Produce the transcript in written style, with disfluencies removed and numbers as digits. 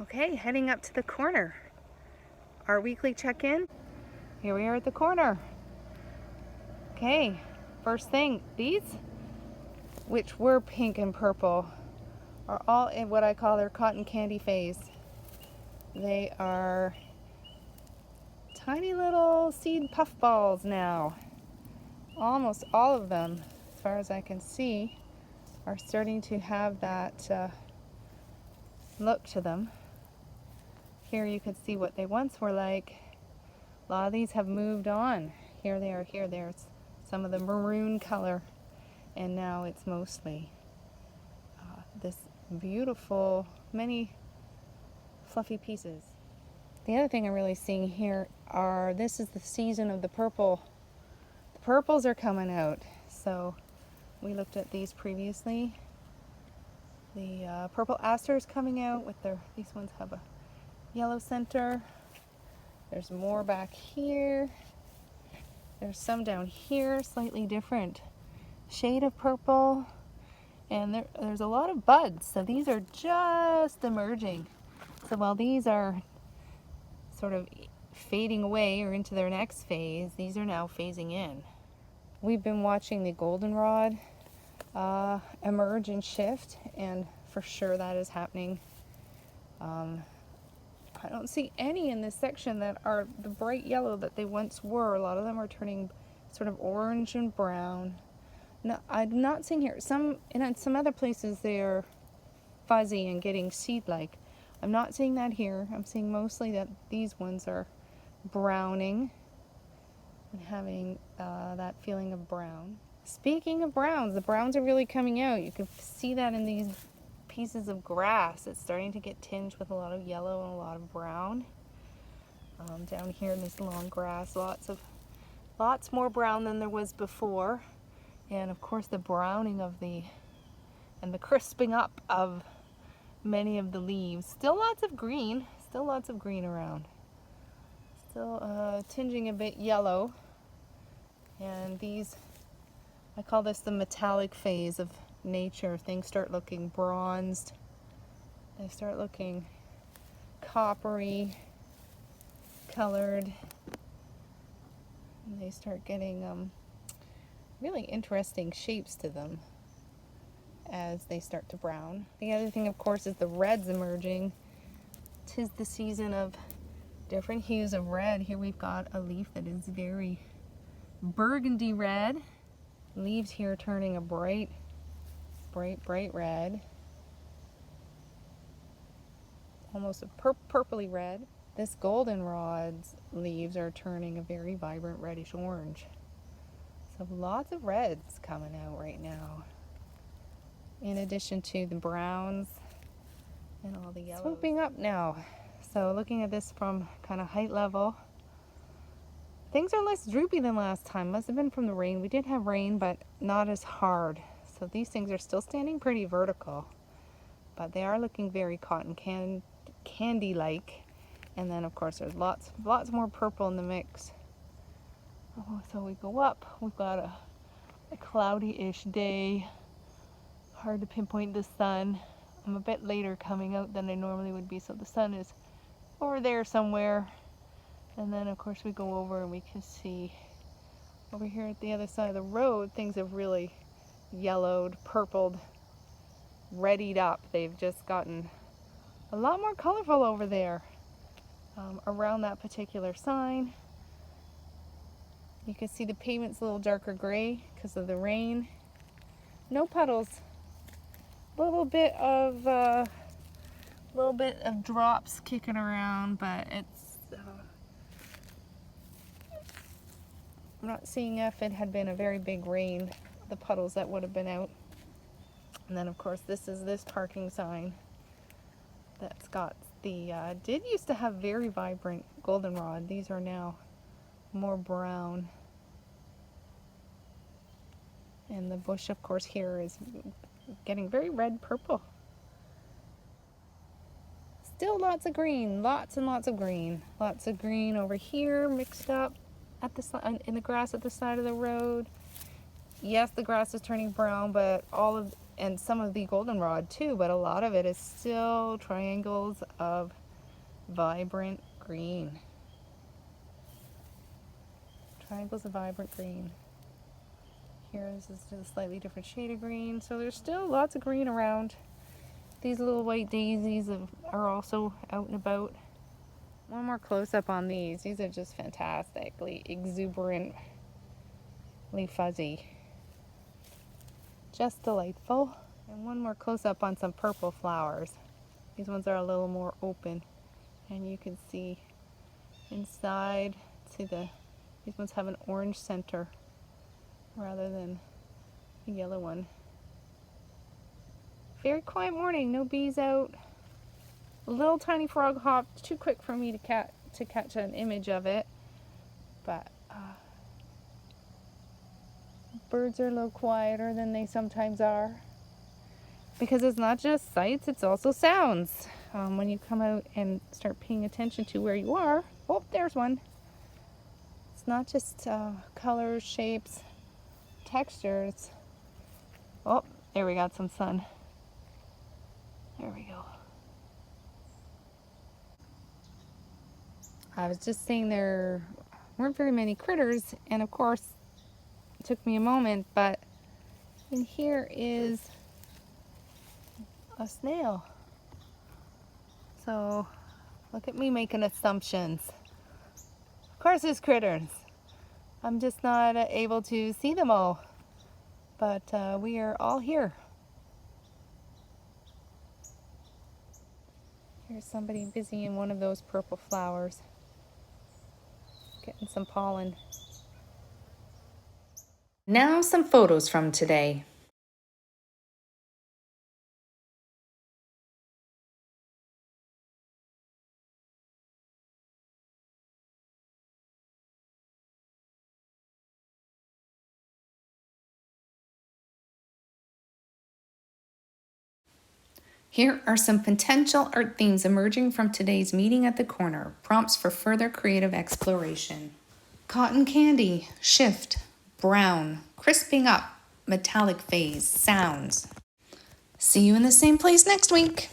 Okay, heading up to the corner. Our weekly check-in. Here we are at the corner. Okay, first thing, these, which were pink and purple, are all in what I call their cotton candy phase. They are tiny little seed puffballs now. Almost all of them, as far as I can see, are starting to have that look to them. Here you can see what they once were like. A lot of these have moved on. Here they are, here there's some of the maroon color, and now it's mostly this beautiful, many fluffy pieces. The other thing I'm really seeing here are, this is the season of the purple. The purples are coming out. So we looked at these previously. The purple aster is coming out with these ones have a yellow center. There's more back here. There's some down here, slightly different shade of purple. And there's a lot of buds, so these are just emerging. So while these are sort of fading away or into their next phase, these are now phasing in. We've been watching the goldenrod emerge and shift, and for sure that is happening. I don't see any in this section that are the bright yellow that they once were. A lot of them are turning sort of orange and brown. No, I'm not seeing here. In some other places they are fuzzy and getting seed-like. I'm not seeing that here. I'm seeing mostly that these ones are browning and having that feeling of brown. Speaking of browns, the browns are really coming out. You can see that in these pieces of grass. It's starting to get tinged with a lot of yellow and a lot of brown. Down here in this long grass, lots more brown than there was before. And of course the browning of and the crisping up of many of the leaves. Still lots of green around. Still tinging a bit yellow. And these, I call this the metallic phase of nature. Things start looking bronzed. They start looking coppery colored. And they start getting really interesting shapes to them as they start to brown. The other thing, of course, is the reds emerging. 'Tis the season of different hues of red. Here we've got a leaf that is very burgundy red. Leaves here turning a bright red. Almost a purpley red. This goldenrod's leaves are turning a very vibrant reddish orange. So lots of reds coming out right now, in addition to the browns and all the yellows. Swooping up now. So looking at this from kind of height level, things are less droopy than last time. Must have been from the rain. We did have rain, but not as hard. So these things are still standing pretty vertical, but they are looking very cotton candy-like. And then of course there's lots more purple in the mix. Oh, so we go up. We've got a cloudy-ish day. Hard to pinpoint the sun. I'm a bit later coming out than I normally would be, so the sun is over there somewhere. And then of course we go over and we can see over here at the other side of the road, things have really yellowed, purpled, reddied up. They've just gotten a lot more colorful over there around that particular sign. You can see the pavement's a little darker gray because of the rain. No puddles. A little bit of drops kicking around, but it's I'm not seeing if it had been a very big rain, the puddles that would have been out. And then of course this is this parking sign that's got the did used to have very vibrant goldenrod. These are now more brown. And the bush, of course, here is getting very red purple. Still lots of green, lots and lots of green. Lots of green over here mixed up at in the grass at the side of the road. Yes, the grass is turning brown, but all of and some of the goldenrod too, but a lot of it is still triangles of vibrant green. Triangles of vibrant green. Here, this is just a slightly different shade of green, so there's still lots of green around. These little white daisies are also out and about. One more close-up on these. These are just fantastically exuberantly fuzzy. Just delightful. And one more close-up on some purple flowers. These ones are a little more open, and you can see inside these ones have an orange center rather than the yellow one. Very quiet morning, no bees out. A little tiny frog hopped, too quick for me to catch an image of it, but birds are a little quieter than they sometimes are, because it's not just sights, it's also sounds. When you come out and start paying attention to where you are, oh, there's one. It's not just colors, shapes, textures. Oh, there we got some sun. There we go. I was just saying there weren't very many critters, and of course it took me a moment, but in here is a snail. So look at me making assumptions. Of course there's critters. I'm just not able to see them all, but we are all here. Here's somebody busy in one of those purple flowers, getting some pollen. Now some photos from today. Here are some potential art themes emerging from today's meeting at the corner, prompts for further creative exploration. Cotton candy, shift, brown, crisping up, metallic phase, sounds. See you in the same place next week.